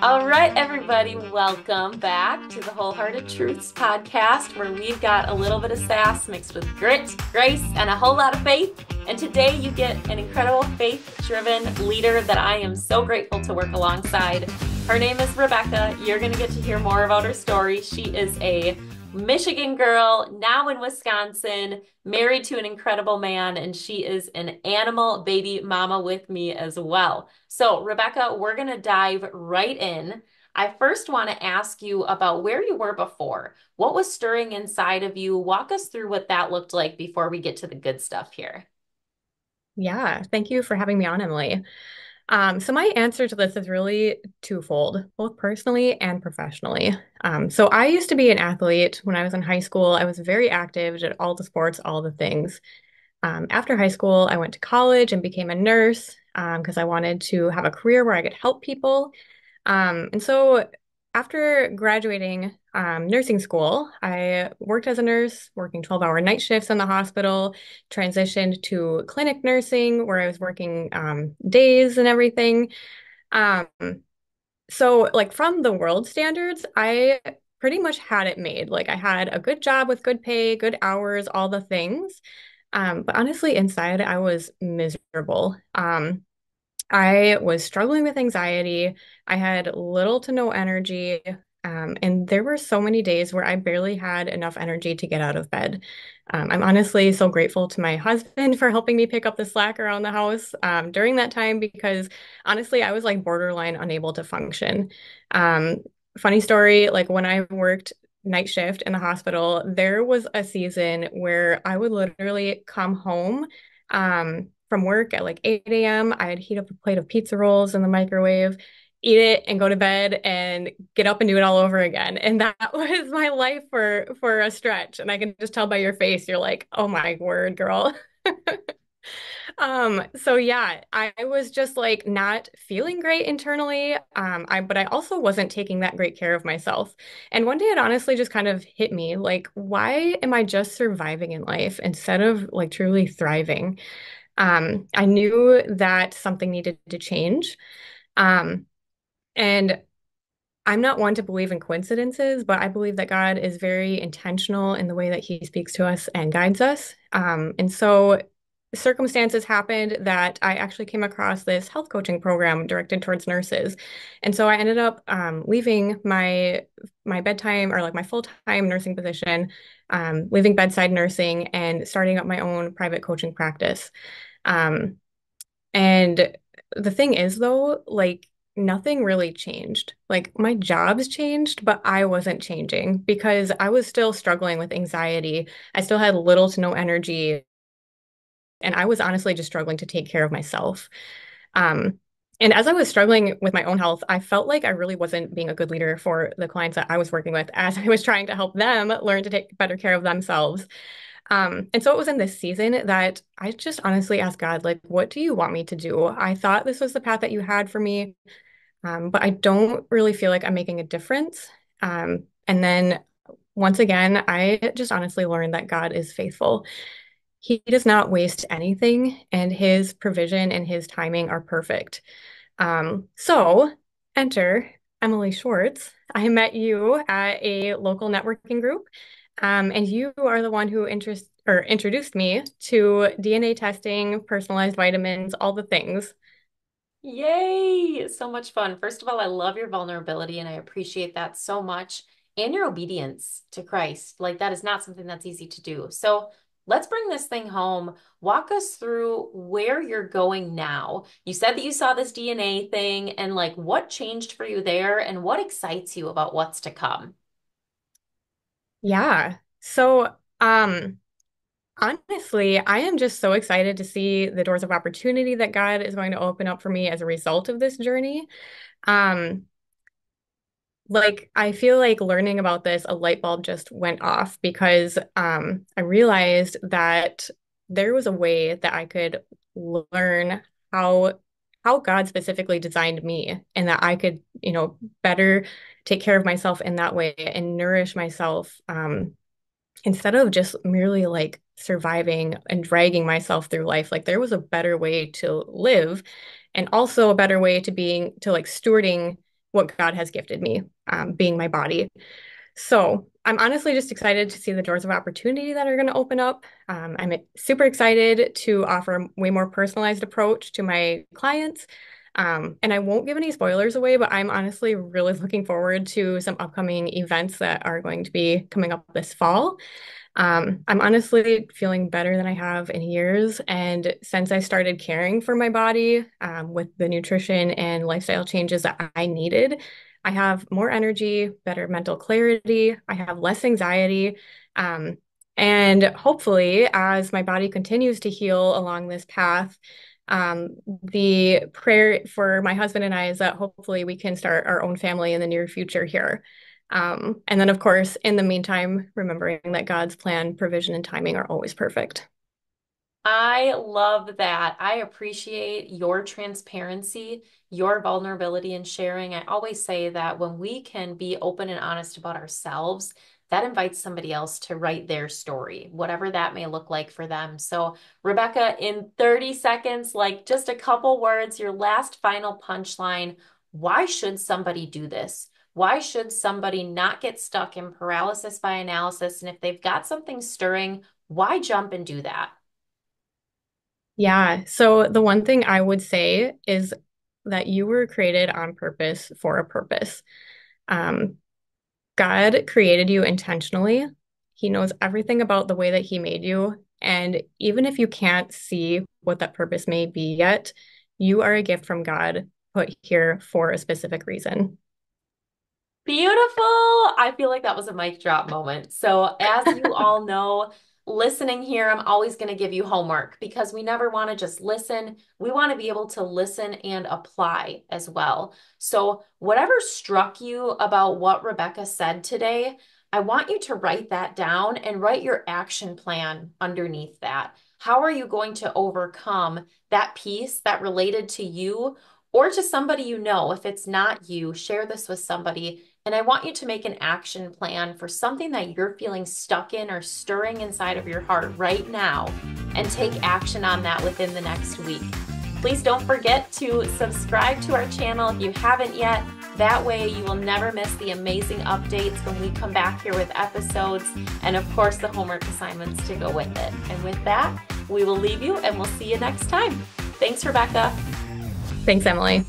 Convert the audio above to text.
All right, everybody, welcome back to the Wholehearted Truths podcast, where we've got a little bit of sass mixed with grit, grace, and a whole lot of faith. And today you get an incredible faith-driven leader that I am so grateful to work alongside. Her name is Rebekah. You're going to get to hear more about her story. She is a Michigan girl, now in Wisconsin, married to an incredible man, and she is an animal baby mama with me as well. So, Rebekah, we're going to dive right in. I first want to ask you about where you were before. What was stirring inside of you? Walk us through what that looked like before we get to the good stuff here. Yeah, thank you for having me on, Emily. So my answer to this is really twofold, both personally and professionally. So I used to be an athlete when I was in high school. I was very active, did all the sports, all the things. After high school, I went to college and became a nurse because I wanted to have a career where I could help people. And so after graduating nursing school, I worked as a nurse, working 12-hour night shifts in the hospital, transitioned to clinic nursing where I was working days and everything. Um, so like from the world standards, I pretty much had it made. Like I had a good job with good pay, good hours, all the things. But honestly, inside I was miserable. I was struggling with anxiety. I had little to no energy. And there were so many days where I barely had enough energy to get out of bed. I'm honestly so grateful to my husband for helping me pick up the slack around the house during that time because honestly, I was like borderline unable to function. Um, Funny story, like when I worked night shift in the hospital, there was a season where I would literally come home from work at like 8 a.m. I'd heat up a plate of pizza rolls in the microwave, eat it, and go to bed and get up and do it all over again. And that was my life for a stretch. And I can just tell by your face, you're like, oh my word, girl. So yeah, I was just like not feeling great internally. But I also wasn't taking that great care of myself. And one day it honestly just kind of hit me like, why am I just surviving in life instead of like truly thriving? I knew that something needed to change. Um, and I'm not one to believe in coincidences, but I believe that God is very intentional in the way that He speaks to us and guides us. And so circumstances happened that I actually came across this health coaching program directed towards nurses. And so I ended up leaving my bedtime or like my full-time nursing position, leaving bedside nursing and starting up my own private coaching practice. Um, and the thing is, though, like nothing really changed. Like my jobs changed, but I wasn't changing because I was still struggling with anxiety. I still had little to no energy. And I was honestly just struggling to take care of myself. Um, and as I was struggling with my own health, I felt like I really wasn't being a good leader for the clients that I was working with as I was trying to help them learn to take better care of themselves. And so it was in this season that I just honestly asked God, like, what do you want me to do? I thought this was the path that you had for me, but I don't really feel like I'm making a difference. And then once again, I just honestly learned that God is faithful. He does not waste anything, and his provision and his timing are perfect. So enter Emily Schwartz. I met you at a local networking group, and you are the one who introduced me to DNA testing, personalized vitamins, all the things. Yay! So much fun. First of all, I love your vulnerability and I appreciate that so much. And your obedience to Christ. Like, that is not something that's easy to do. So, let's bring this thing home. Walk us through where you're going now. You said that you saw this DNA thing, and like, what changed for you there, and what excites you about what's to come? Yeah. So, honestly, I am just so excited to see the doors of opportunity that God is going to open up for me as a result of this journey. Um, like I feel like learning about this, a light bulb just went off because I realized that there was a way that I could learn how how God specifically designed me and that I could, better take care of myself in that way and nourish myself instead of just merely like surviving and dragging myself through life. Like there was a better way to live and also a better way to like stewarding what God has gifted me, being my body. So I'm honestly just excited to see the doors of opportunity that are going to open up. I'm super excited to offer a way more personalized approach to my clients. And I won't give any spoilers away, but I'm honestly really looking forward to some upcoming events that are going to be coming up this fall. I'm honestly feeling better than I have in years. And since I started caring for my body, with the nutrition and lifestyle changes that I needed, I have more energy, better mental clarity, I have less anxiety. Um, and hopefully, as my body continues to heal along this path, the prayer for my husband and I is that hopefully we can start our own family in the near future here. And then, of course, in the meantime, remembering that God's plan, provision, and timing are always perfect. I love that. I appreciate your transparency, your vulnerability in sharing. I always say that when we can be open and honest about ourselves, that invites somebody else to write their story, whatever that may look like for them. So, Rebekah, in 30 seconds, like just a couple words, your last final punchline, why should somebody do this? Why should somebody not get stuck in paralysis by analysis? And if they've got something stirring, why jump and do that? Yeah. So the one thing I would say is that you were created on purpose for a purpose. Um, God created you intentionally. He knows everything about the way that He made you. And even if you can't see what that purpose may be yet, you are a gift from God put here for a specific reason. Beautiful. I feel like that was a mic drop moment. So, as you all know, listening here, I'm always going to give you homework because we never want to just listen. We want to be able to listen and apply as well. So, whatever struck you about what Rebekah said today, I want you to write that down and write your action plan underneath that. How are you going to overcome that piece that related to you or to somebody you know? If it's not you, share this with somebody and I want you to make an action plan for something that you're feeling stuck in or stirring inside of your heart right now and take action on that within the next week. Please don't forget to subscribe to our channel if you haven't yet. That way you will never miss the amazing updates when we come back here with episodes and of course the homework assignments to go with it. And with that, we will leave you and we'll see you next time. Thanks, Rebekah. Thanks, Emily.